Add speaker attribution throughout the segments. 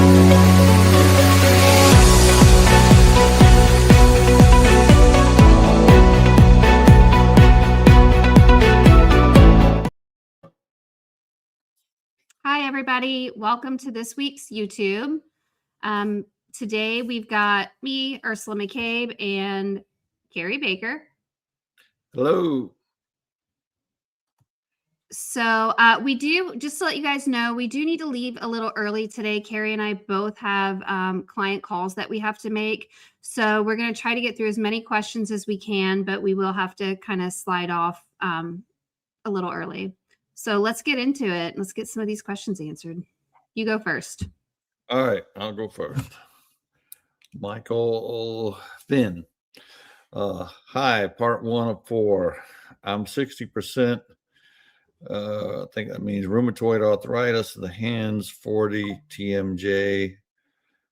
Speaker 1: Hi, everybody. Welcome to this week's YouTube. Today we've got me, Ursula Mecabe, and Kerry Baker.
Speaker 2: Hello.
Speaker 1: So we do, just to let you guys know, we do need to leave a little early today. Kerry and I both have client calls that we have to make. So we're going to try to get through as many questions as we can, but we will have to kind of slide off a little early. So let's get into it. Let's get some of these questions answered. You go first.
Speaker 2: All right, I'll go first. Michael Finn. Hi, part 1 of 4. I'm 60%. I think that means rheumatoid arthritis of the hands, 40 TMJ.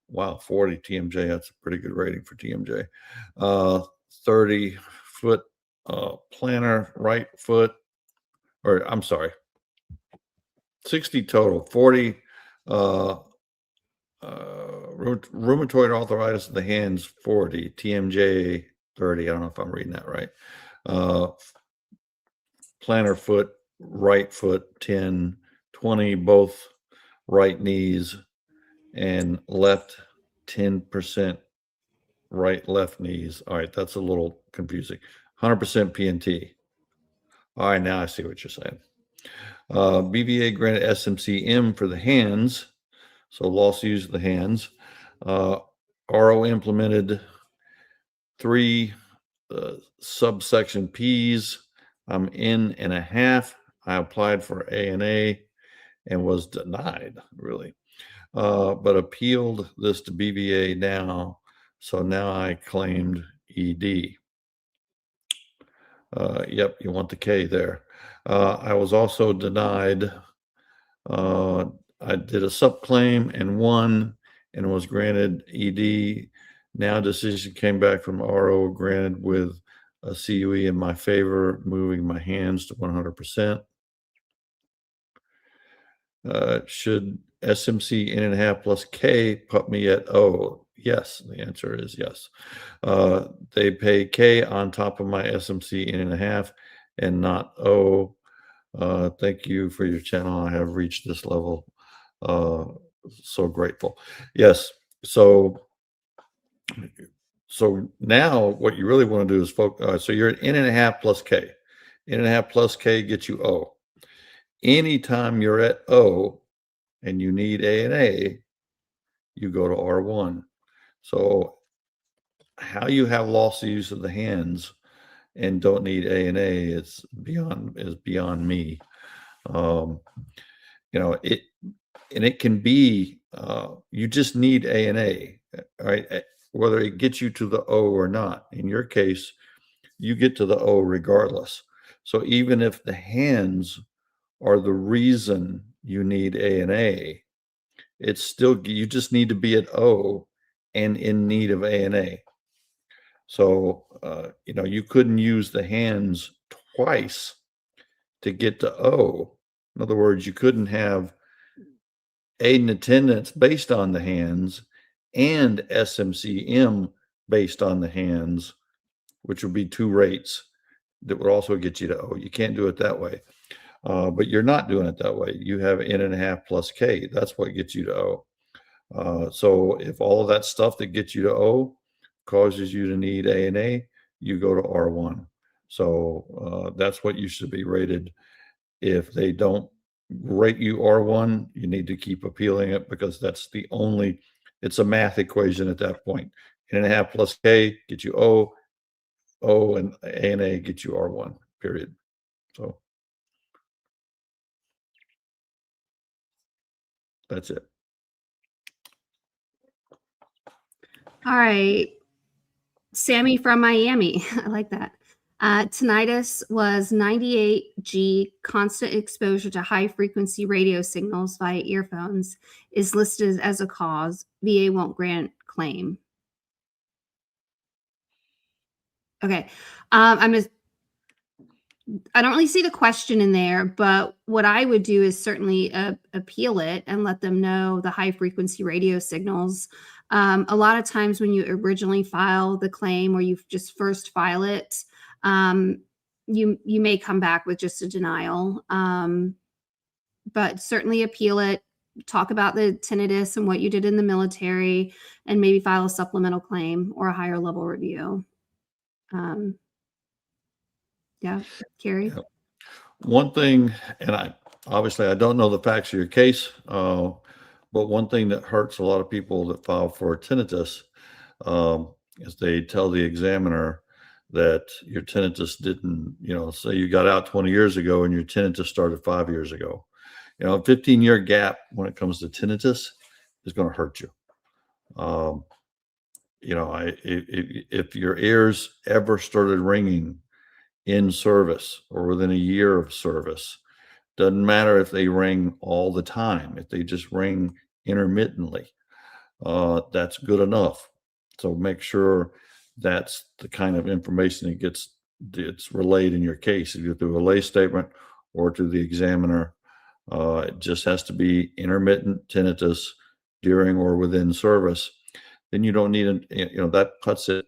Speaker 2: Wow, 40 TMJ. That's a pretty good rating for TMJ. 30 foot plantar right foot, or I'm sorry, 60 total, 40 rheumatoid arthritis of the hands, 40 TMJ, 30. I don't know if I'm reading that right. Plantar foot, right foot, 10, 20, both right knees, and left 10% right, left knees. All right, that's a little confusing. 100% PNT. All right, now I see what you're saying. BVA granted SMC-M for the hands, so loss of use of the hands. RO implemented 3 subsection Ps. I'm N.5. I applied for ANA and was denied, really, but appealed this to BVA now. So now I claimed ED. Yep, you want the K there. I was also denied. I did a subclaim and won and was granted ED. Now decision came back from RO granted with a CUE in my favor, moving my hands to 100%. Should SMC N.5 plus K put me at O? Yes, the answer is yes. They pay K on top of my SMC N.5 and not O. Thank you for your channel. I have reached this level. So grateful. Yes. So now what you really want to do is focus. So you're at N.5 plus K. N.5 plus K gets you O. Anytime you're at O and you need ANA, you go to R1. So how you have loss of use of the hands and don't need ANA is beyond me. It can be you just need ANA, right? Whether it gets you to the O or not. In your case, you get to the O regardless. So even if the hands are the reason you need ANA, it's still, you just need to be at O and in need of ANA. So, you couldn't use the hands twice to get to O. In other words, you couldn't have aid and attendance based on the hands and SMC-M based on the hands, which would be 2 rates that would also get you to O. You can't do it that way. But you're not doing it that way. You have N.5 plus K. That's what gets you to O. So if all of that stuff that gets you to O causes you to need ANA, you go to R1. So that's what you should be rated. If they don't rate you R1, you need to keep appealing it, because that's the only, it's a math equation at that point. N.5 plus K gets you O, and ANA gets you R1, period. So that's it.
Speaker 1: All right. Sammy from Miami. I like that. Tinnitus was 98G, constant exposure to high frequency radio signals via earphones is listed as a cause. VA won't grant claim. Okay. I don't really see the question in there, but what I would do is certainly appeal it and let them know the high frequency radio signals. A lot of times when you originally file the claim or you just first file it, um, you may come back with just a denial. But certainly appeal it. Talk about the tinnitus and what you did in the military, and maybe file a supplemental claim or a higher level review. Um, yeah, Kerry.
Speaker 2: Yeah. One thing, and I don't know the facts of your case, but one thing that hurts a lot of people that file for tinnitus is they tell the examiner that your tinnitus didn't, say you got out 20 years ago and your tinnitus started 5 years ago. A 15-year gap when it comes to tinnitus is going to hurt you. If your ears ever started ringing in service or within a year of service, doesn't matter if they ring all the time, if they just ring intermittently, that's good enough. So make sure that's the kind of information that it's relayed in your case, either through a lay statement or to the examiner. It just has to be intermittent tinnitus during or within service. Then you don't need that puts it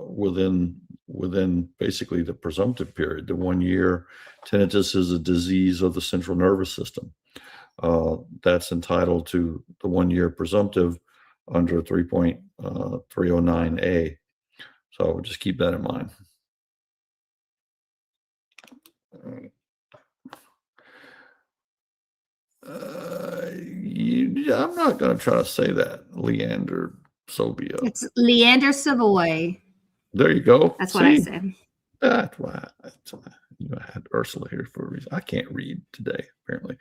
Speaker 2: within basically the presumptive period. The 1 year. Tinnitus is a disease of the central nervous system. That's entitled to the 1 year presumptive under 3.309A. So just keep that in mind. I'm not going to try to say that, Leander Sobia.
Speaker 1: It's Leander Savoy.
Speaker 2: There you go.
Speaker 1: That's what I said.
Speaker 2: That's why I had Ursula here for a reason. I can't read today, apparently.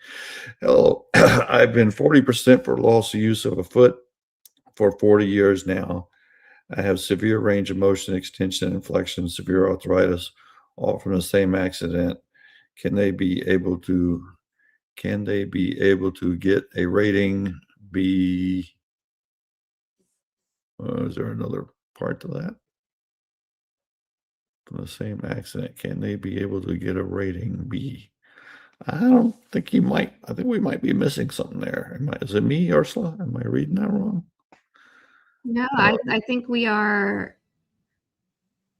Speaker 2: Hello. I've been 40% for loss of use of a foot for 40 years now. I have severe range of motion, extension, and flexion, severe arthritis, all from the same accident. Can they be able to get a rating B? Is there another part to that? From the same accident, can they be able to get a rating B? I don't think you might. I think we might be missing something there. Is it me, Ursula? Am I reading that wrong?
Speaker 1: No, I think we are.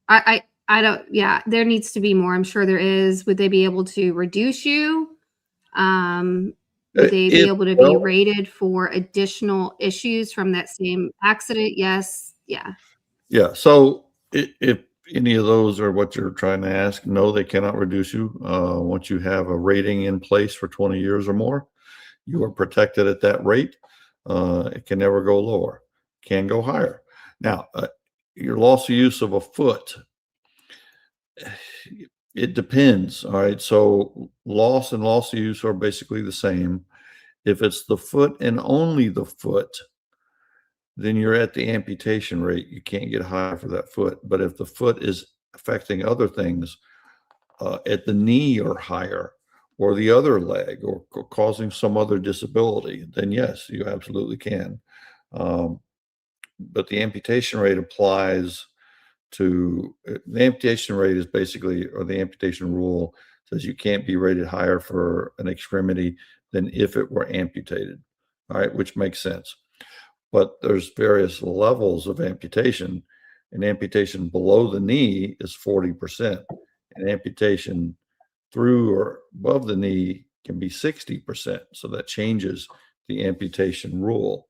Speaker 1: I don't. Yeah, there needs to be more. I'm sure there is. Would they be able to reduce you? Would they be able to be rated for additional issues from that same accident? Yes. Yeah.
Speaker 2: Yeah. So if any of those are what you're trying to ask, no, they cannot reduce you. Once you have a rating in place for 20 years or more, you are protected at that rate. It can never go lower, can go higher. Now, your loss of use of a foot, it depends. All right. So loss and loss of use are basically the same. If it's the foot and only the foot, then you're at the amputation rate. You can't get higher for that foot. But if the foot is affecting other things at the knee or higher, or the other leg, or causing some other disability, then yes, you absolutely can. But the amputation rate applies to the amputation rate is basically, or the amputation rule says you can't be rated higher for an extremity than if it were amputated. All right, which makes sense. But there's various levels of amputation. An amputation below the knee is 40%. An amputation through or above the knee can be 60%. So that changes the amputation rule.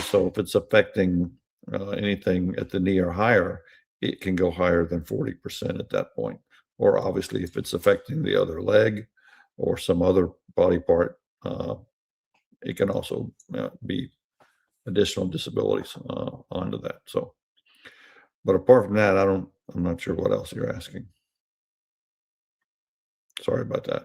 Speaker 2: So if it's affecting anything at the knee or higher, it can go higher than 40% at that point. Or obviously, if it's affecting the other leg or some other body part, it can also be additional disabilities onto that. So, but apart from that, I'm not sure what else you're asking. Sorry about that.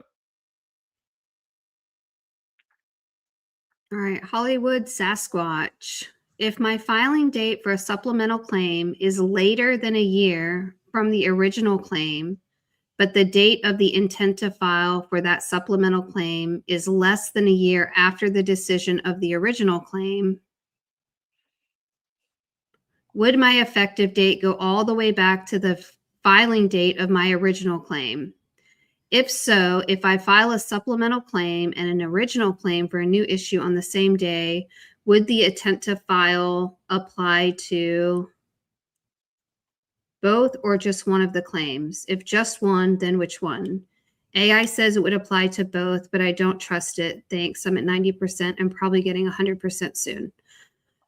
Speaker 1: All right, Hollywood Sasquatch. If my filing date for a supplemental claim is later than a year from the original claim, but the date of the intent to file for that supplemental claim is less than a year after the decision of the original claim, would my effective date go all the way back to the filing date of my original claim? If so, if I file a supplemental claim and an original claim for a new issue on the same day, would the intent to file apply to both or just one of the claims? If just one, then which one? AI says it would apply to both, but I don't trust it. Thanks. I'm at 90%. I'm probably getting 100% soon.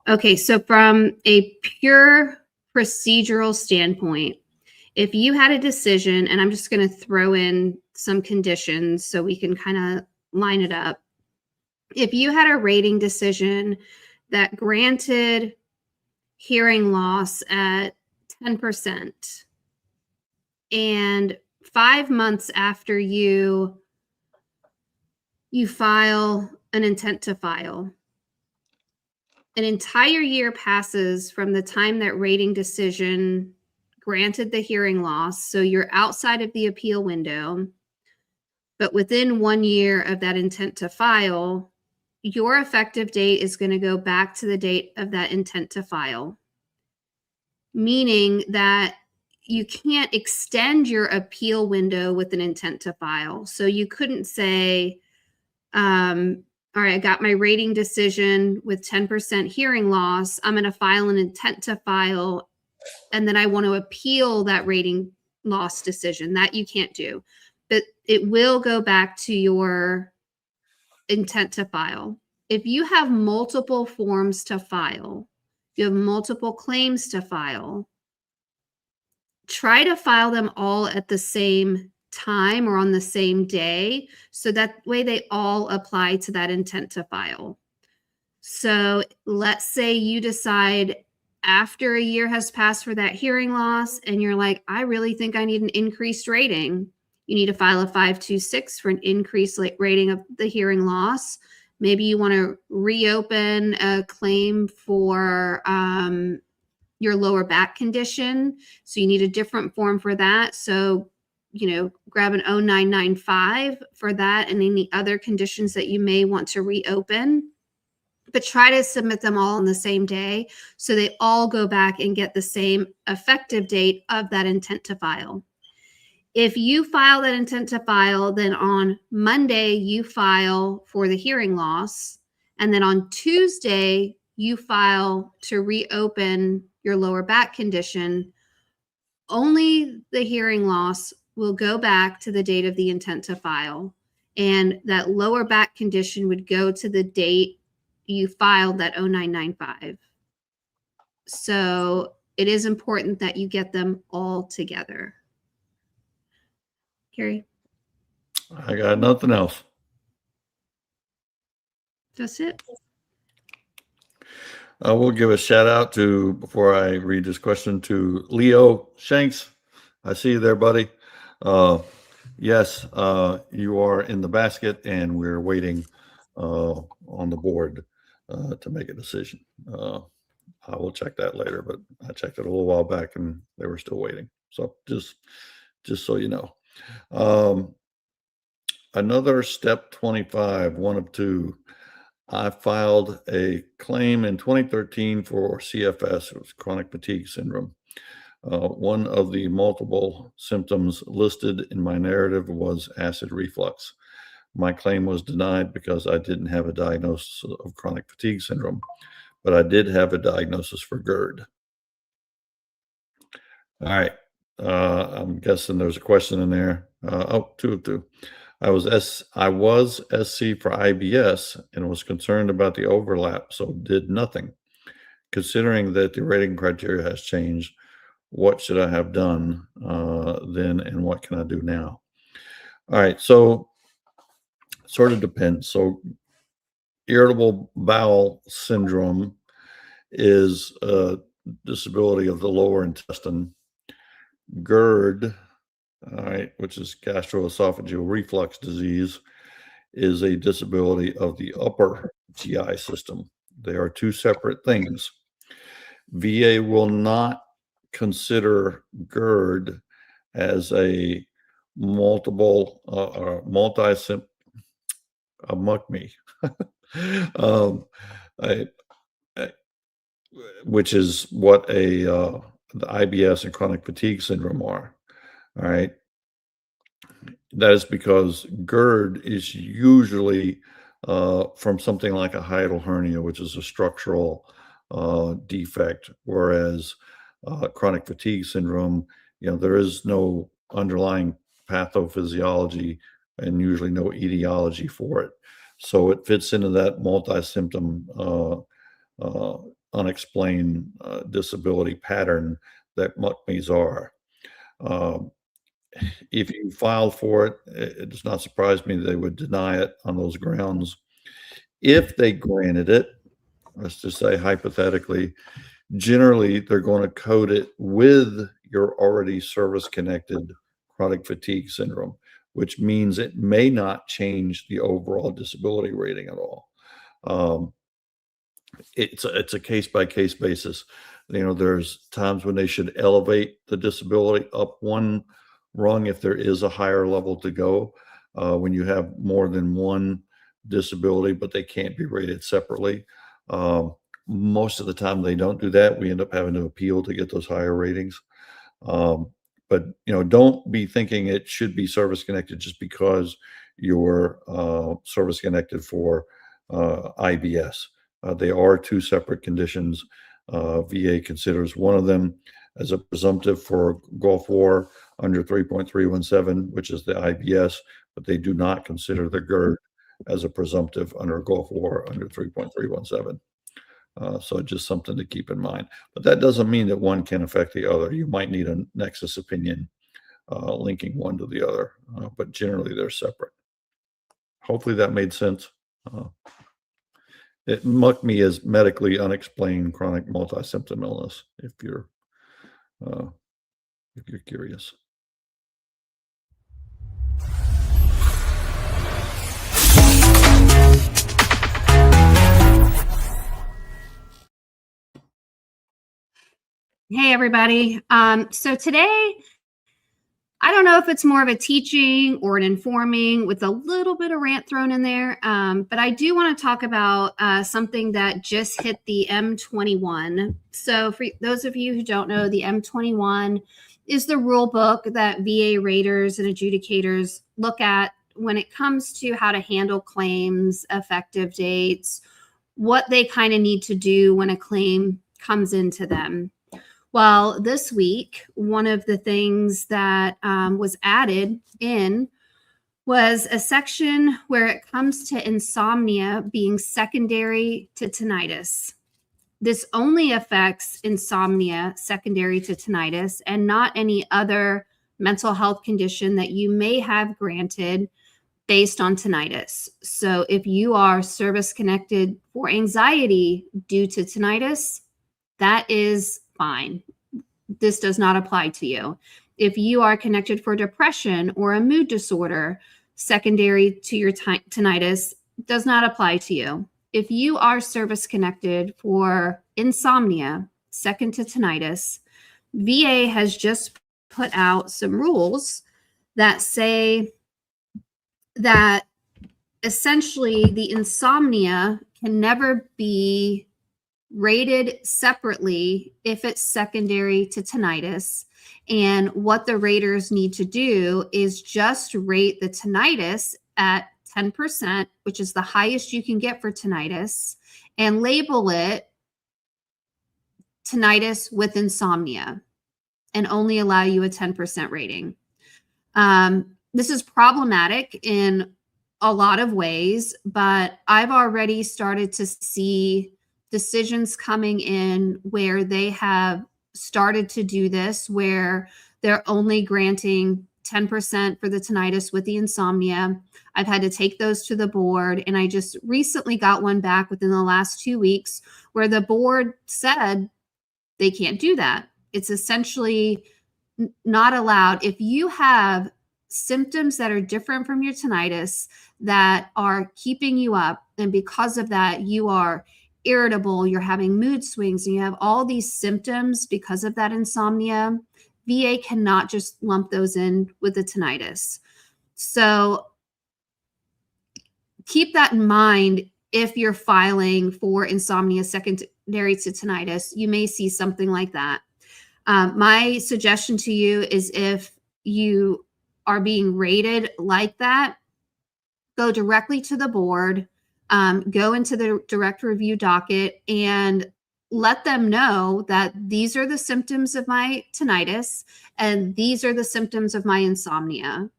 Speaker 1: Okay, so from a pure procedural standpoint, if you had a decision, and I'm just going to throw in some conditions so we can kind of line it up. If you had a rating decision that granted hearing loss at 10%, and 5 months after you file an intent to file, an entire year passes from the time that rating decision granted the hearing loss, so you're outside of the appeal window, but within 1 year of that intent to file, your effective date is going to go back to the date of that intent to file, meaning that you can't extend your appeal window with an intent to file. So you couldn't say, all right, I got my rating decision with 10% hearing loss. I'm going to file an intent to file, and then I want to appeal that rating loss decision. That you can't do. But it will go back to your intent to file. If you have multiple forms to file, you have multiple claims to file, try to file them all at the same time or on the same day, so that way they all apply to that intent to file. So let's say you decide after a year has passed for that hearing loss and you're like, I really think I need an increased rating. You need to file a 526 for an increased rating of the hearing loss. Maybe you want to reopen a claim for your lower back condition. So you need a different form for that. So, grab an 0995 for that and any other conditions that you may want to reopen. But try to submit them all on the same day so they all go back and get the same effective date of that intent to file. If you file that intent to file, then on Monday you file for the hearing loss, and then on Tuesday you file to reopen your lower back condition, only the hearing loss will go back to the date of the intent to file, and that lower back condition would go to the date you filed that 0995. So it is important that you get them all together. Kerry?
Speaker 2: I got nothing else.
Speaker 1: That's it.
Speaker 2: I will give a shout out to, before I read this question, to Leo Shanks. I see you there, buddy. Yes, you are in the basket, and we're waiting on the board to make a decision. I will check that later, but I checked it a little while back, and they were still waiting. So just so you know. Another step 25, one of two. I filed a claim in 2013 for CFS. It was chronic fatigue syndrome. One of the multiple symptoms listed in my narrative was acid reflux. My claim was denied because I didn't have a diagnosis of chronic fatigue syndrome, but I did have a diagnosis for GERD. All right. I'm guessing there's a question in there. Two of two. I was SC for IBS and was concerned about the overlap, so did nothing. Considering that the rating criteria has changed, what should I have done then, and what can I do now? All right, so sort of depends. So irritable bowel syndrome is a disability of the lower intestine. GERD, all right, which is gastroesophageal reflux disease, is a disability of the upper GI system. They are two separate things. VA will not consider GERD as a multiple or multi-symptom, which is what the IBS and chronic fatigue syndrome are. All right. That is because GERD is usually from something like a hiatal hernia, which is a structural defect, whereas chronic fatigue syndrome, there is no underlying pathophysiology and usually no etiology for it. So it fits into that multi-symptom unexplained disability pattern that MUCMEs are. Um, if you filed for it, it does not surprise me that they would deny it on those grounds. If they granted it, let's just say hypothetically, generally they're going to code it with your already service-connected chronic fatigue syndrome, which means it may not change the overall disability rating at all. It's a case-by-case basis. There's times when they should elevate the disability up one rung if there is a higher level to go, when you have more than one disability, but they can't be rated separately. Most of the time they don't do that. We end up having to appeal to get those higher ratings. But don't be thinking it should be service connected just because you're service connected for IBS. They are two separate conditions. VA considers one of them as a presumptive for Gulf War under 3.317, which is the IBS, but they do not consider the GERD as a presumptive under Gulf War under 3.317. So just something to keep in mind. But that doesn't mean that one can affect the other. You might need a nexus opinion linking one to the other, but generally they're separate. Hopefully that made sense. MUCME is medically unexplained chronic multi-symptom illness, if you're curious.
Speaker 1: Hey, everybody. So today, I don't know if it's more of a teaching or an informing with a little bit of rant thrown in there, but I do want to talk about something that just hit the M21. So for those of you who don't know, the M21 is the rule book that VA raters and adjudicators look at when it comes to how to handle claims, effective dates, what they kind of need to do when a claim comes into them. Well, this week, one of the things that was added in was a section where it comes to insomnia being secondary to tinnitus. This only affects insomnia secondary to tinnitus and not any other mental health condition that you may have granted based on tinnitus. So if you are service connected for anxiety due to tinnitus, that is fine. This does not apply to you. If you are connected for depression or a mood disorder secondary to your tinnitus, does not apply to you. If you are service connected for insomnia second to tinnitus, VA has just put out some rules that say that essentially the insomnia can never be rated separately if it's secondary to tinnitus. And what the raters need to do is just rate the tinnitus at 10%, which is the highest you can get for tinnitus, and label it tinnitus with insomnia and only allow you a 10% rating. This is problematic in a lot of ways, but I've already started to see decisions coming in where they have started to do this, where they're only granting 10% for the tinnitus with the insomnia. I've had to take those to the board, and I just recently got one back within the last 2 weeks where the board said they can't do that. It's essentially not allowed. If you have symptoms that are different from your tinnitus that are keeping you up, and because of that, you are irritable, you're having mood swings, and you have all these symptoms because of that insomnia, VA cannot just lump those in with the tinnitus. So keep that in mind. If you're filing for insomnia secondary to tinnitus, you may see something like that. My suggestion to you is if you are being rated like that, go directly to the board, go into the direct review docket and let them know that these are the symptoms of my tinnitus and these are the symptoms of my insomnia.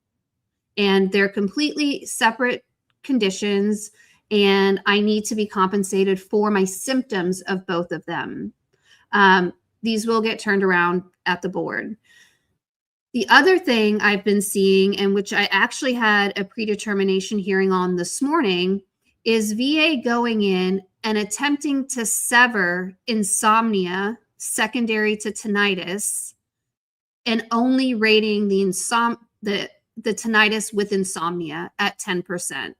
Speaker 1: And they're completely separate conditions, and I need to be compensated for my symptoms of both of them. These will get turned around at the board. The other thing I've been seeing, and which I actually had a predetermination hearing on this morning, is VA going in and attempting to sever insomnia secondary to tinnitus and only rating the tinnitus with insomnia at 10%.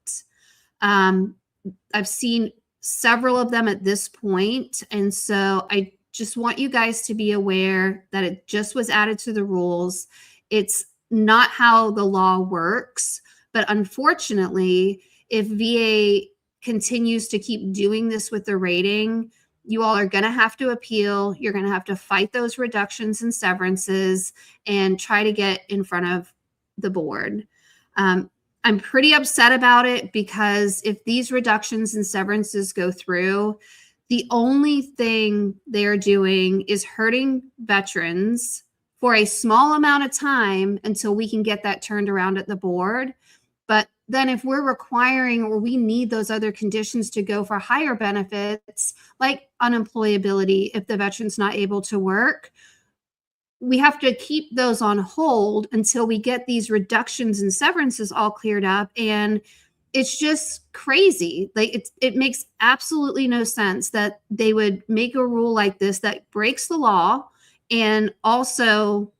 Speaker 1: I've seen several of them at this point, and so I just want you guys to be aware that it just was added to the rules. It's not how the law works, but unfortunately, if VA continues to keep doing this with the rating, you all are going to have to appeal. You're going to have to fight those reductions and severances and try to get in front of the board. I'm pretty upset about it because if these reductions and severances go through, the only thing they're doing is hurting veterans for a small amount of time until we can get that turned around at the board. But then if we're requiring or we need those other conditions to go for higher benefits, like unemployability, if the veteran's not able to work, we have to keep those on hold until we get these reductions and severances all cleared up. And it's just crazy. Like it makes absolutely no sense that they would make a rule like this that breaks the law and also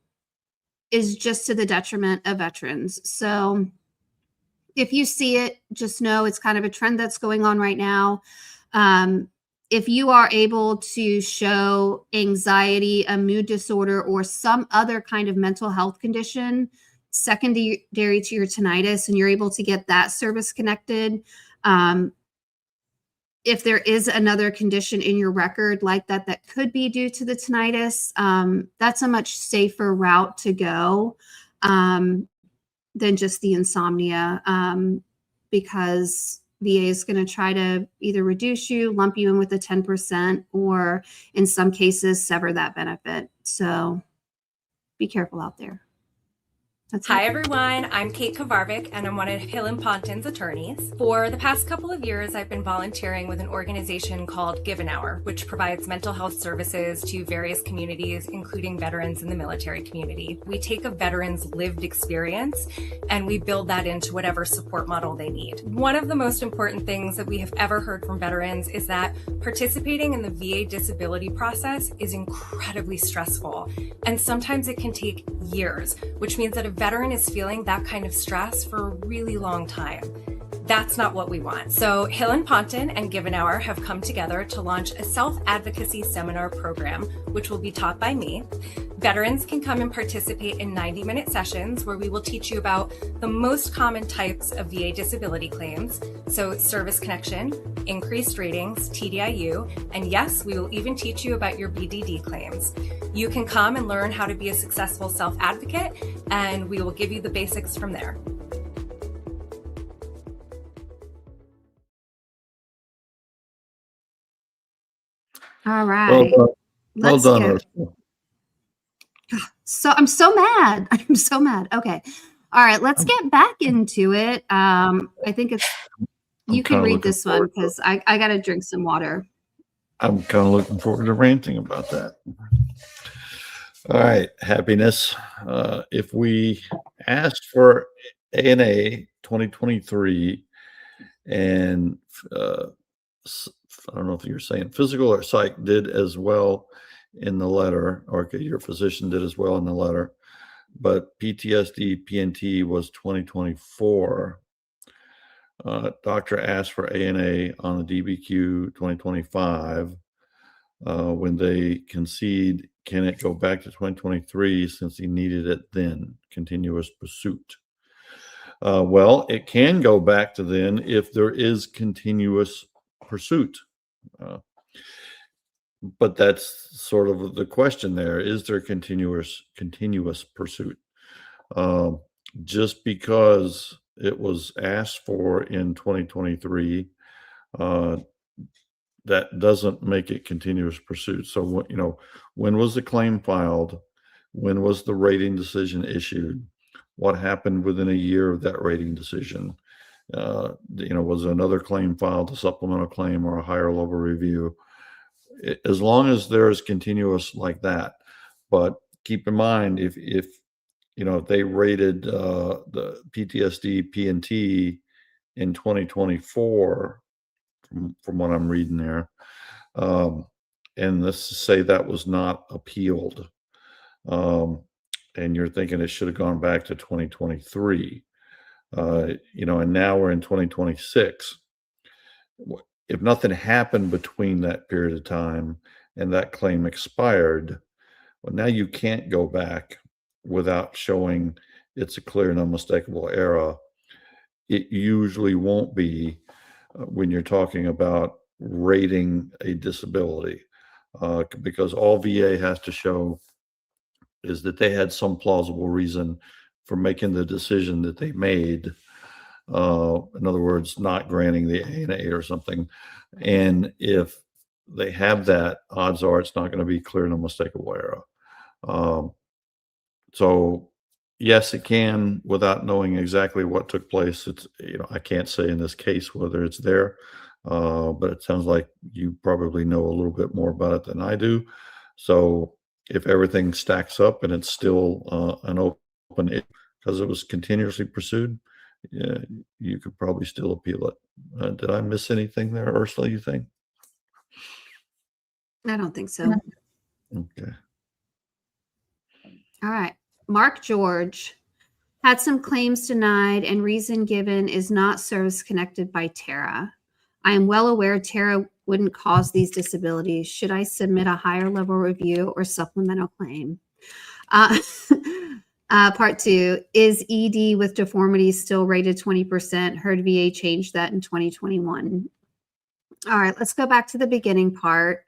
Speaker 1: is just to the detriment of veterans. So if you see it, just know it's kind of a trend that's going on right now. If you are able to show anxiety, a mood disorder, or some other kind of mental health condition secondary to your tinnitus, and you're able to get that service connected, if there is another condition in your record like that that could be due to the tinnitus, that's a much safer route to go than just the insomnia, because VA is going to try to either reduce you, lump you in with the 10%, or in some cases, sever that benefit. So be careful out there.
Speaker 3: Hi everyone, I'm Kate Kovarvik and I'm one of Hill & Ponton's attorneys. For the past couple of years, I've been volunteering with an organization called Give an Hour, which provides mental health services to various communities, including veterans in the military community. We take a veteran's lived experience and we build that into whatever support model they need. One of the most important things that we have ever heard from veterans is that participating in the VA disability process is incredibly stressful, and sometimes it can take years, which means that a veteran is feeling that kind of stress for a really long time. That's not what we want. So Hill & Ponton and Give an Hour have come together to launch a self-advocacy seminar program, which will be taught by me. Veterans can come and participate in 90-minute sessions where we will teach you about the most common types of VA disability claims. So service connection, increased ratings, TDIU, and yes, we will even teach you about your BDD claims. You can come and learn how to be a successful self-advocate, and we will give you the basics from there.
Speaker 1: All right.
Speaker 2: Well done, Ursula.
Speaker 1: So I'm so mad. I'm so mad. Okay. All right. Let's get back into it. I think it's, you can read this one because I got to drink some water.
Speaker 2: I'm kind of looking forward to ranting about that. All right. Happiness. If we asked for ANA 2023 and I don't know if you're saying physical or psych did as well in the letter, or your physician did as well in the letter, but PTSD, PNT was 2024. Doctor asked for ANA on the DBQ 2025. When they concede, can it go back to 2023 since he needed it then? Continuous pursuit. Well, it can go back to then if there is continuous pursuit. But that's sort of the question there. Is there continuous pursuit? just because it was asked for in 2023, that doesn't make it continuous pursuit. So what, when was the claim filed? When was the rating decision issued? What happened within a year of that rating decision? Was another claim filed, a supplemental claim or a higher level review? As long as there is continuous like that. But keep in mind, if they rated the PTSD P&T in 2024, from what I'm reading there, and let's say that was not appealed, and you're thinking it should have gone back to 2023, and now we're in 2026. If nothing happened between that period of time and that claim expired, well, now you can't go back without showing it's a clear and unmistakable error. It usually won't be when you're talking about rating a disability, because all VA has to show is that they had some plausible reason for making the decision that they made. In other words, not granting the A&A or something. And if they have that, odds are it's not going to be clear and unmistakable error. So yes, it can, without knowing exactly what took place. It's, I can't say in this case whether it's there, but it sounds like you probably know a little bit more about it than I do. So if everything stacks up and it's still an open issue because it was continuously pursued, yeah, you could probably still appeal it. Did I miss anything there, Ursula, you think?
Speaker 1: I don't think so.
Speaker 2: Okay.
Speaker 1: All right. Mark George had some claims denied and reason given is not service connected by Tara. I am well aware Tara wouldn't cause these disabilities. Should I submit a higher level review or supplemental claim? Part 2, is ED with deformities still rated 20%? Heard VA changed that in 2021. All right, let's go back to the beginning part.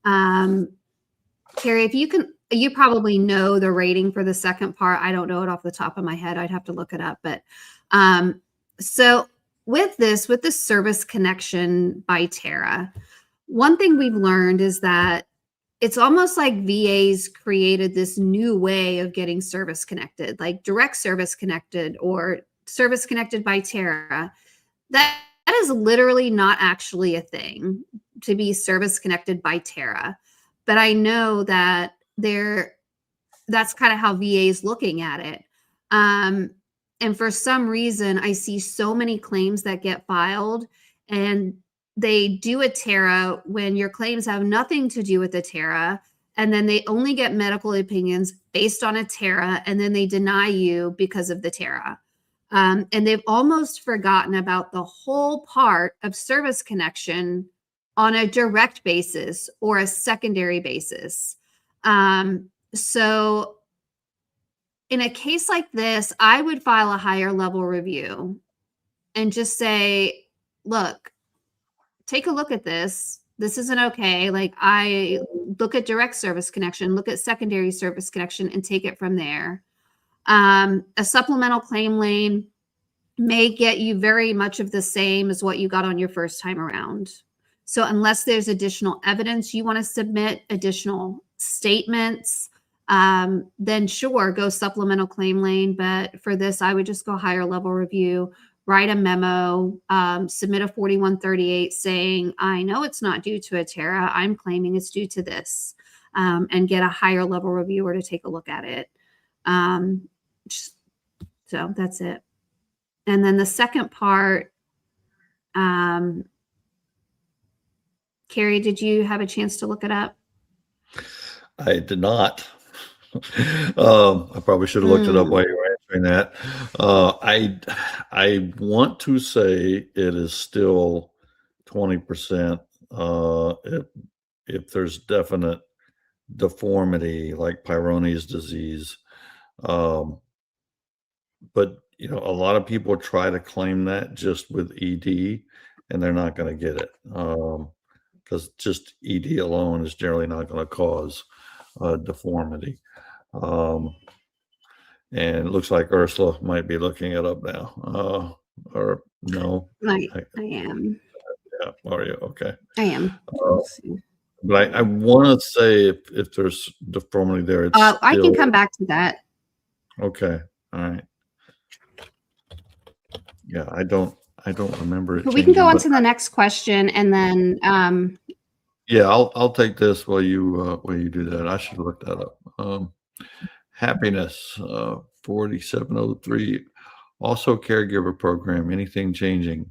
Speaker 1: Kerry, if you can, you probably know the rating for the second part. I don't know it off the top of my head. I'd have to look it up. But so with the service connection by Tara, one thing we've learned is that it's almost like VA's created this new way of getting service connected, like direct service connected or service connected by Tara. That is literally not actually a thing, to be service connected by Tara. But I know that that's kind of how VA is looking at it. And for some reason, I see so many claims that get filed and they do a Tara when your claims have nothing to do with a Tara. And then they only get medical opinions based on a Tara. And then they deny you because of the Tara. And they've almost forgotten about the whole part of service connection on a direct basis or a secondary basis. So in a case like this, I would file a higher level review and just say, look, take a look at this. This isn't okay. Like, I look at direct service connection, look at secondary service connection, and take it from there. A supplemental claim lane may get you very much of the same as what you got on your first time around. So unless there's additional evidence you want to submit, additional statements, then sure, go supplemental claim lane. But for this, I would just go higher level review, write a memo, submit a 4138 saying, I know it's not due to a Tara. I'm claiming it's due to this, and get a higher level reviewer to take a look at it. So that's it. And then the second part, Kerry, did you have a chance to look it up?
Speaker 2: I did not. I probably should have looked it up while you were answering that. I want to say it is still 20%. If there's definite deformity like Peyronie's disease, but a lot of people try to claim that just with ED, and they're not going to get it, because just ED alone is generally not going to cause deformity. And it looks like Ursula might be looking it up now. Or no?
Speaker 1: I am.
Speaker 2: Yeah, are you? Okay.
Speaker 1: I am.
Speaker 2: Let's see. But I want to say if there's deformity there, it's
Speaker 1: I can come back to that.
Speaker 2: Okay. All right. Yeah, I don't remember it.
Speaker 1: But we can go on to the next question, and then
Speaker 2: yeah, I'll take this while you do that. I should look that up. Happiness 4703. Also caregiver program. Anything changing?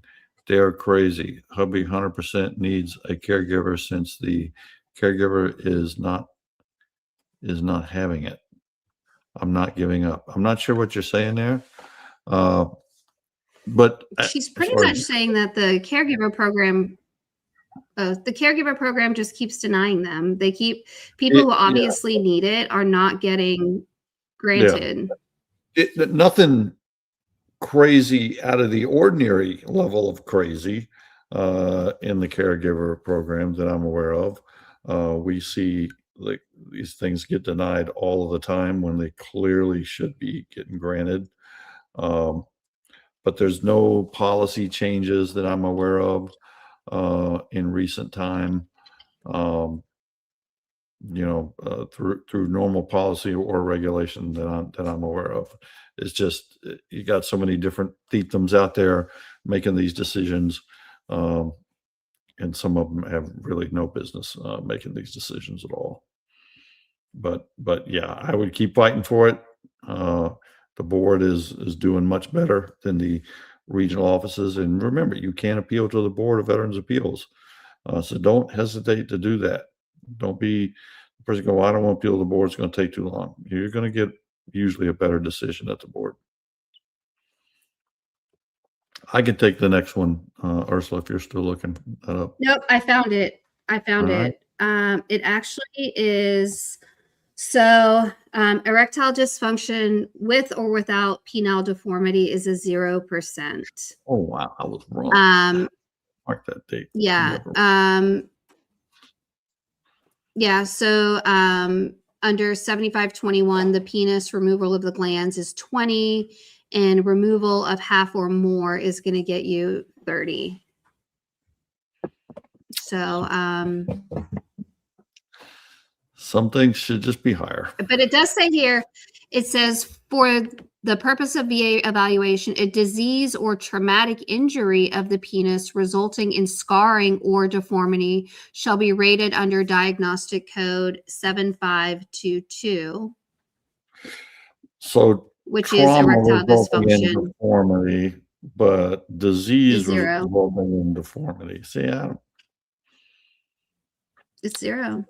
Speaker 2: They're crazy. Hubby 100% needs a caregiver since the caregiver is not having it. I'm not giving up. I'm not sure what you're saying there. But
Speaker 1: she's pretty much saying that the caregiver program just keeps denying them. They keep people who obviously need it are not getting granted.
Speaker 2: Nothing crazy out of the ordinary level of crazy in the caregiver program that I'm aware of. We see like these things get denied all of the time when they clearly should be getting granted. But there's no policy changes that I'm aware of in recent time. Through normal policy or regulation that I'm aware of. It's just you got so many different fiefdoms out there making these decisions, and some of them have really no business making these decisions at all. But yeah, I would keep fighting for it. The board is doing much better than the regional offices. And remember, you can't appeal to the Board of Veterans Appeals. So don't hesitate to do that. Don't be the person go, well, I don't want to appeal to the board. It's going to take too long. You're going to get usually a better decision at the board. I can take the next one, Ursula, if you're still looking that up.
Speaker 1: Nope, I found it. It actually is... So erectile dysfunction with or without penile deformity is a 0%.
Speaker 2: Oh, wow. I was wrong. Mark that date.
Speaker 1: Yeah. So under 7521, the penis removal of the glands is 20, and removal of half or more is going to get you 30. So
Speaker 2: some things should just be higher.
Speaker 1: But it does say here, it says for the purpose of VA evaluation, a disease or traumatic injury of the penis resulting in scarring or deformity shall be rated under diagnostic code 7522.
Speaker 2: So
Speaker 1: which is erectile dysfunction.
Speaker 2: Deformity, but disease resulting in deformity. See,
Speaker 1: it's 0.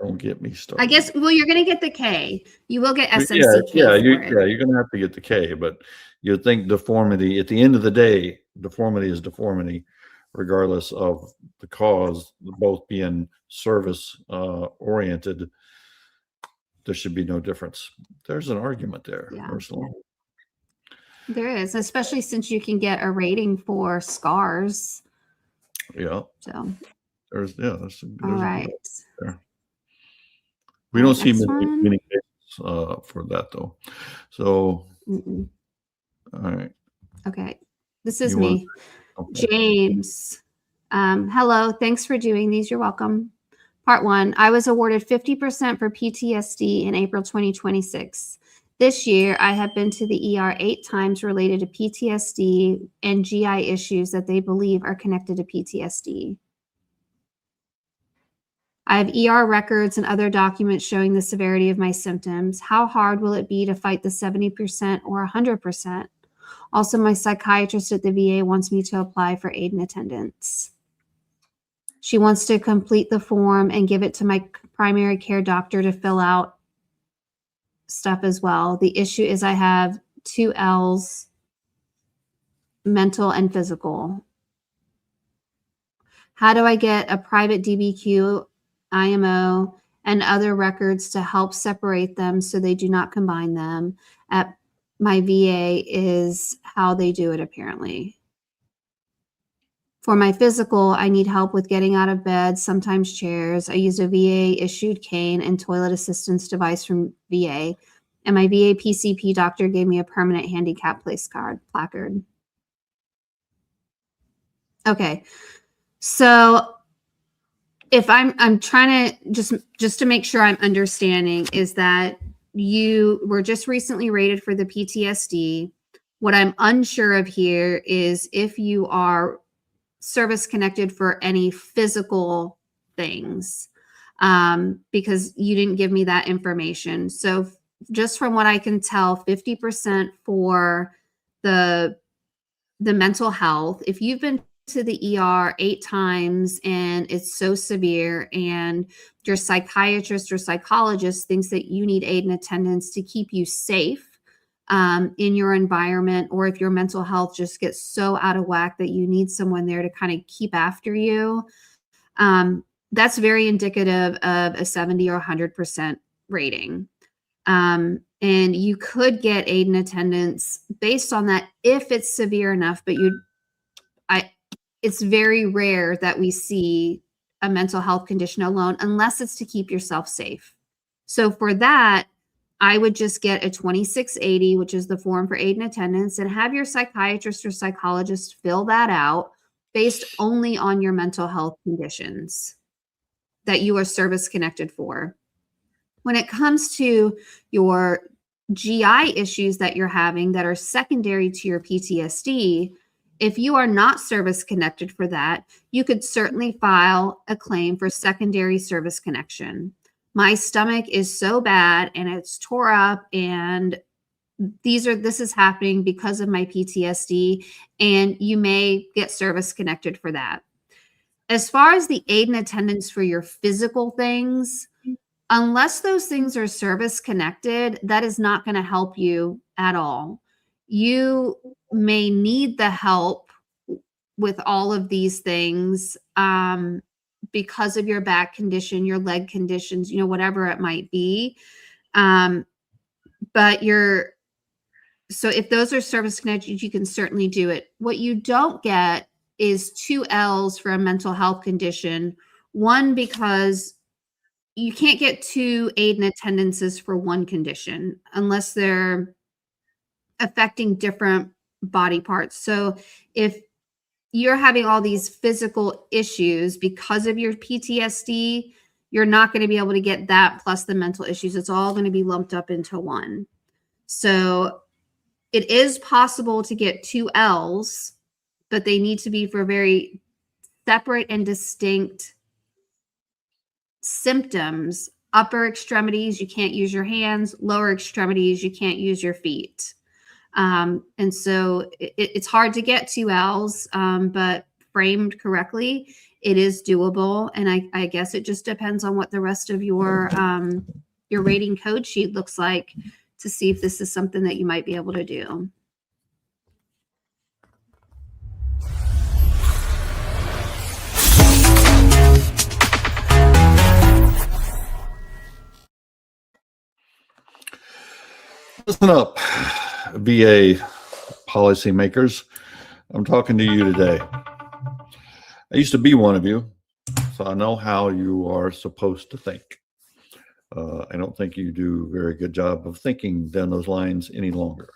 Speaker 2: Don't get me started.
Speaker 1: I guess, well, you're going to get the K. You will get SMCK.
Speaker 2: You're going to have to get the K, but you think deformity, at the end of the day, deformity is deformity, regardless of the cause, both being service oriented. There should be no difference. There's an argument there, Ursula.
Speaker 1: There is, especially since you can get a rating for scars.
Speaker 2: Yeah.
Speaker 1: So
Speaker 2: there's
Speaker 1: all right.
Speaker 2: We don't see many cases for that though. So, all right.
Speaker 1: Okay. This is me. Okay. James. Hello. Thanks for doing these. You're welcome. Part 1. I was awarded 50% for PTSD in April 2026. This year, I have been to the ER 8 times related to PTSD and GI issues that they believe are connected to PTSD. I have ER records and other documents showing the severity of my symptoms. How hard will it be to fight the 70% or 100%? Also, my psychiatrist at the VA wants me to apply for aid and attendance. She wants to complete the form and give it to my primary care doctor to fill out stuff as well. The issue is I have 2 L's, mental and physical. How do I get a private DBQ, IMO, and other records to help separate them so they do not combine them? At my VA is how they do it apparently. For my physical, I need help with getting out of bed, sometimes chairs. I use a VA-issued cane and toilet assistance device from VA. and my VA PCP doctor gave me a permanent handicap placard. Okay, so if I'm trying to just to make sure I'm understanding, is that you were just recently rated for the PTSD. What I'm unsure of here is if you are service connected for any physical things, because you didn't give me that information. So just from what I can tell, 50% for the mental health. If you've been to the ER 8 times and it's so severe and your psychiatrist or psychologist thinks that you need aid and attendance to keep you safe in your environment, or if your mental health just gets so out of whack that you need someone there to kind of keep after you, that's very indicative of a 70 or 100% rating. And you could get aid and attendance based on that if it's severe enough, but it's very rare that we see a mental health condition alone unless it's to keep yourself safe. So for that, I would just get a 2680, which is the form for aid and attendance, and have your psychiatrist or psychologist fill that out based only on your mental health conditions that you are service connected for. When it comes to your GI issues that you're having that are secondary to your PTSD, if you are not service connected for that, you could certainly file a claim for secondary service connection. My stomach is so bad and it's tore up, and this is happening because of my PTSD, and you may get service connected for that. As far as the aid and attendance for your physical things, unless those things are service connected, that is not going to help you at all. You may need the help with all of these things because of your back condition, your leg conditions, whatever it might be. But so if those are service connected, you can certainly do it. What you don't get is 2 L's for a mental health condition. One, because you can't get 2 aid and attendances for one condition unless they're affecting different body parts. So if you're having all these physical issues because of your PTSD, you're not going to be able to get that plus the mental issues. It's all going to be lumped up into one. So it is possible to get 2 L's, but they need to be for very separate and distinct symptoms. Upper extremities, you can't use your hands. Lower extremities, you can't use your feet. And so it's hard to get 2 L's, but framed correctly, it is doable. And I guess it just depends on what the rest of your rating code sheet looks like to see if this is something that you might be able to do.
Speaker 2: Listen up, VA policymakers. I'm talking to you today. I used to be one of you, so I know how you are supposed to think. I don't think you do a very good job of thinking down those lines any longer.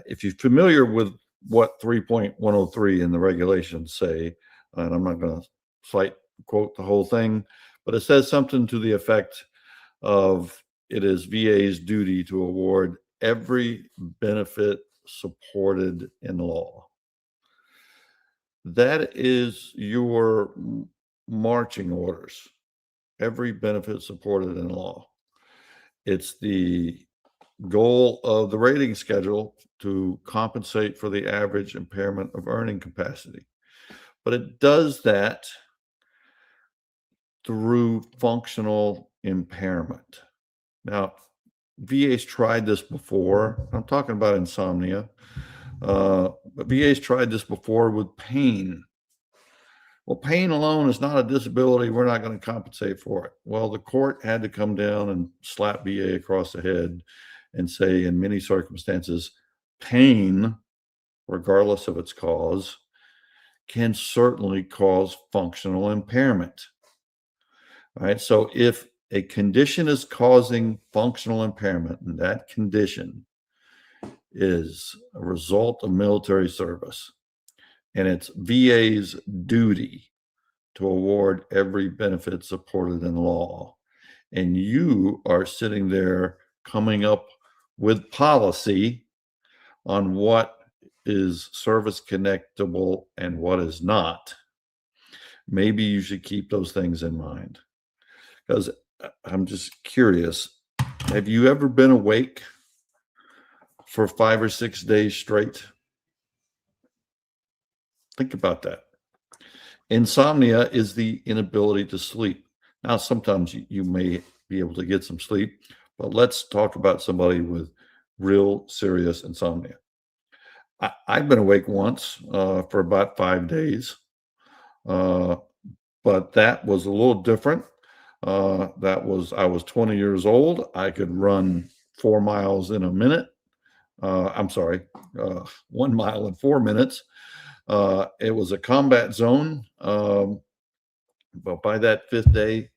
Speaker 2: If you're familiar with what 3.103 in the regulations say, and I'm not going to quote the whole thing, but it says something to the effect of it is VA's duty to award every benefit supported in law. That is your marching orders. Every benefit supported in law. It's the goal of the rating schedule to compensate for the average impairment of earning capacity. But it does that through functional impairment. Now, VA's tried this before. I'm talking about insomnia. But VA's tried this before with pain. Well, pain alone is not a disability. We're not going to compensate for it. Well, the court had to come down and slap VA across the head and say, in many circumstances, pain, regardless of its cause, can certainly cause functional impairment. All right. So if a condition is causing functional impairment, and that condition is a result of military service, and it's VA's duty to award every benefit supported in law. And you are sitting there coming up with policy on what is service connectable and what is not. Maybe you should keep those things in mind, because I'm just curious. Have you ever been awake for 5 or 6 days straight? Think about that. Insomnia is the inability to sleep. Now, sometimes you may be able to get some sleep, but let's talk about somebody with real serious insomnia. I've been awake once for about 5 days, but that was a little different. I was 20 years old. I could run 4 miles in a minute. 1 mile in 4 minutes. It was a combat zone. But by that 5th day,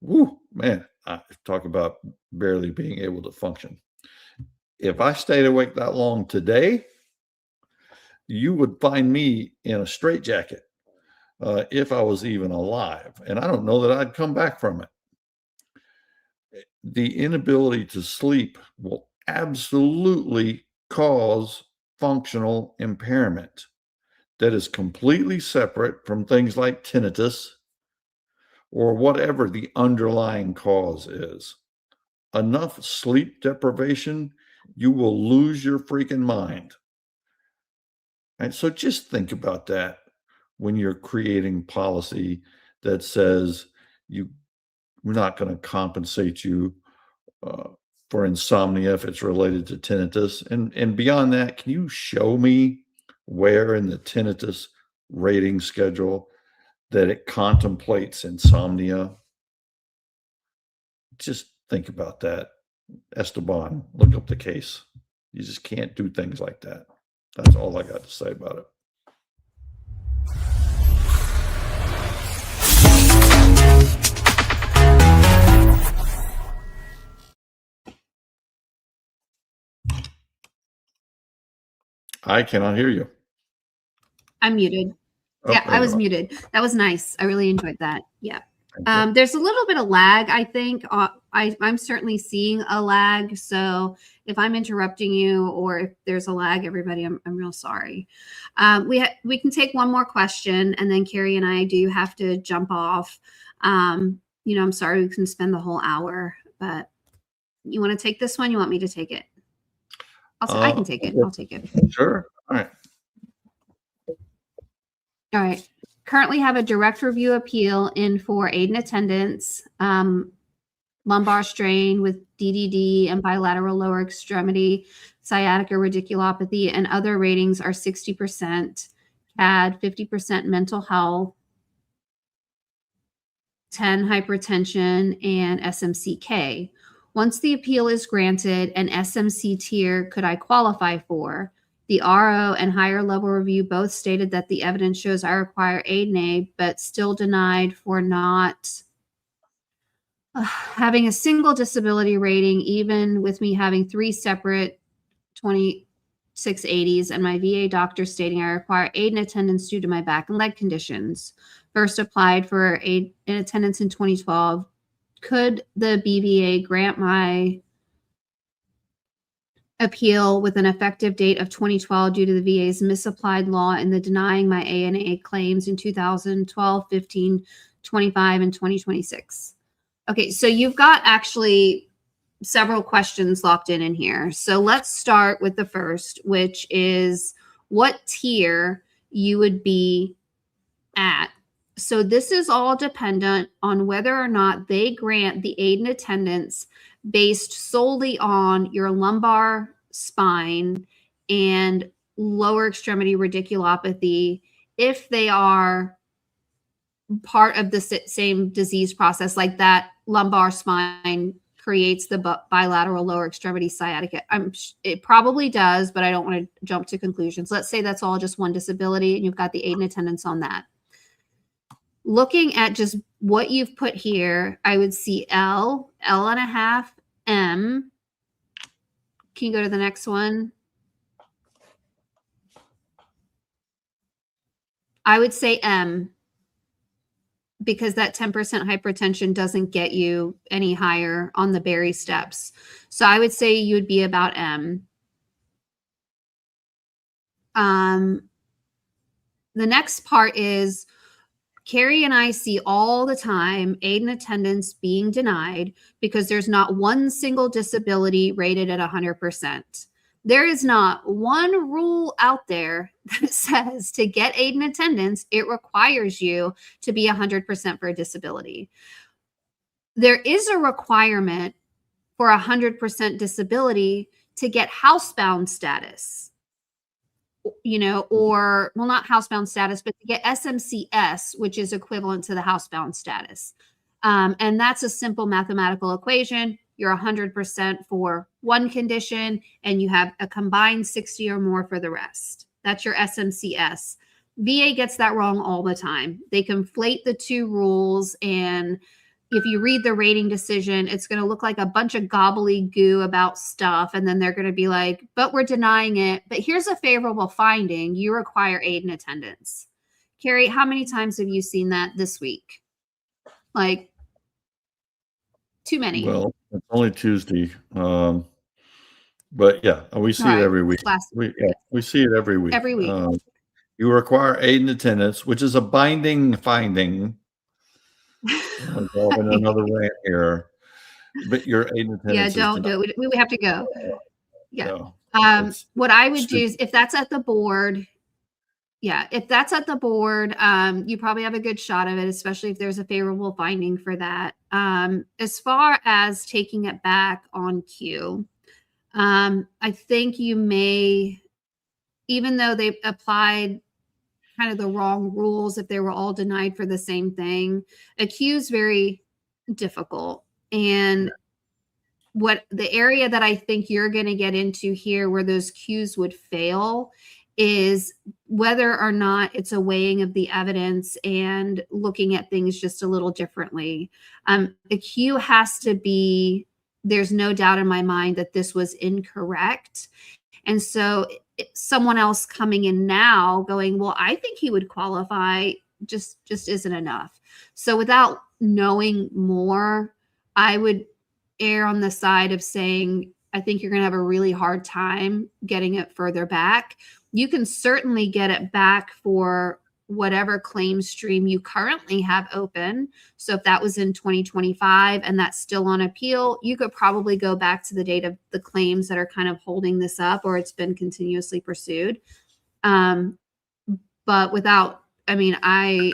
Speaker 2: whoo, man, I talk about barely being able to function. If I stayed awake that long today, you would find me in a straitjacket if I was even alive. And I don't know that I'd come back from it. The inability to sleep will absolutely cause functional impairment that is completely separate from things like tinnitus or whatever the underlying cause is. Enough sleep deprivation, you will lose your freaking mind. And so just think about that when you're creating policy that says we're not going to compensate you for insomnia if it's related to tinnitus. And beyond that, can you show me where in the tinnitus rating schedule that it contemplates insomnia? Just think about that. Esteban, look up the case. You just can't do things like that. That's all I got to say about it. I cannot hear you.
Speaker 1: I'm muted.
Speaker 2: Oh,
Speaker 1: Yeah,
Speaker 2: there
Speaker 1: I
Speaker 2: you
Speaker 1: was
Speaker 2: are.
Speaker 1: muted. That was nice. I really enjoyed that. Yeah.
Speaker 2: Thank you.
Speaker 1: There's a little bit of lag, I think. I'm certainly seeing a lag. So if I'm interrupting you or if there's a lag, everybody, I'm real sorry. We can take one more question, and then Kerry and I do have to jump off. I'm sorry we can spend the whole hour, but you want to take this one? You want me to take it? I can take it. I'll take it.
Speaker 2: Sure. All right.
Speaker 1: All right. Currently have a direct review appeal in for aid and attendance, lumbar strain with DDD and bilateral lower extremity sciatica radiculopathy, and other ratings are 60%, CAD, 50% mental health, 10 hypertension, and SMCK. Once the appeal is granted, an SMC tier could I qualify for? The RO and higher level review both stated that the evidence shows I require aid and aid, but still denied for not having a single disability rating, even with me having 3 separate 2680s and my VA doctor stating I require aid and attendance due to my back and leg conditions. First applied for aid and attendance in 2012. Could the BVA grant my appeal with an effective date of 2012 due to the VA's misapplied law and the denying my ANA claims in 2012, 15, 25, and 2026? Okay, so you've got actually several questions locked in here. So let's start with the first, which is what tier you would be at. So this is all dependent on whether or not they grant the aid and attendance based solely on your lumbar spine and lower extremity radiculopathy, if they are part of the same disease process, like that lumbar spine creates the bilateral lower extremity sciatica. It probably does, but I don't want to jump to conclusions. Let's say that's all just one disability and you've got the aid and attendance on that. looking at just what you've put here, I would see L, L and a half, M. Can you go to the next one? I would say M, because that 10% hypertension doesn't get you any higher on the Berry steps. So I would say you would be about M. The next part is Kerry and I see all the time aid and attendance being denied because there's not one single disability rated at 100%. There is not one rule out there that says to get aid and attendance, it requires you to be 100% for a disability. There is a requirement for 100% disability to get housebound status, or, well, not housebound status, but to get SMCS, which is equivalent to the housebound status. And that's a simple mathematical equation. You're 100% for one condition and you have a combined 60 or more for the rest. That's your SMCS. VA gets that wrong all the time. They conflate the two rules, and if you read the rating decision, it's going to look like a bunch of gobbledygook about stuff. And then they're going to be like, but we're denying it. But here's a favorable finding. You require aid and attendance. Kerry, how many times have you seen that this week? Like, too many.
Speaker 2: Well, it's only Tuesday. But yeah, we see it every week. We see it every week.
Speaker 1: Every week.
Speaker 2: You require aid and attendance, which is a binding finding. I'm involving another rant here, but your aid and attendance.
Speaker 1: Yeah, don't do it. We have to go. Yeah.
Speaker 2: No,
Speaker 1: what I would do is, if that's at the board, you probably have a good shot of it, especially if there's a favorable finding for that. As far as taking it back on Q, I think you may, even though they applied kind of the wrong rules, if they were all denied for the same thing, a Q is very difficult. And what the area that I think you're going to get into here where those Qs would fail is whether or not it's a weighing of the evidence and looking at things just a little differently. A Q has to be, there's no doubt in my mind that this was incorrect. And so someone else coming in now going, well, I think he would qualify, just isn't enough. So without knowing more, I would err on the side of saying, I think you're going to have a really hard time getting it further back. You can certainly get it back for whatever claim stream you currently have open. So if that was in 2025 and that's still on appeal, you could probably go back to the date of the claims that are kind of holding this up, or it's been continuously pursued. But without, a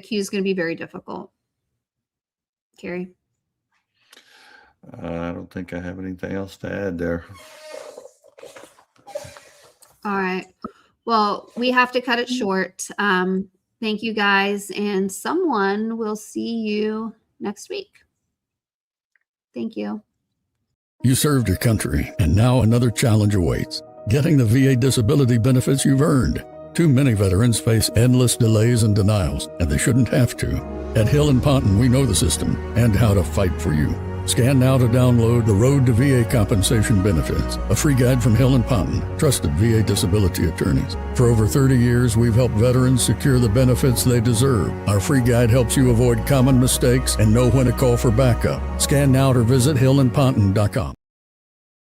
Speaker 1: Q is going to be very difficult. Kerry?
Speaker 2: I don't think I have anything else to add there.
Speaker 1: All right. Well, we have to cut it short. Thank you guys, and someone will see you next week. Thank you.
Speaker 4: You served your country, and now another challenge awaits. Getting the VA disability benefits you've earned. Too many veterans face endless delays and denials, and they shouldn't have to. At Hill & Ponton, we know the system and how to fight for you. Scan now to download The Road to VA Compensation Benefits, a free guide from Hill & Ponton, trusted VA disability attorneys. For over 30 years, we've helped veterans secure the benefits they deserve. Our free guide helps you avoid common mistakes and know when to call for backup. Scan now or visit hillandponton.com.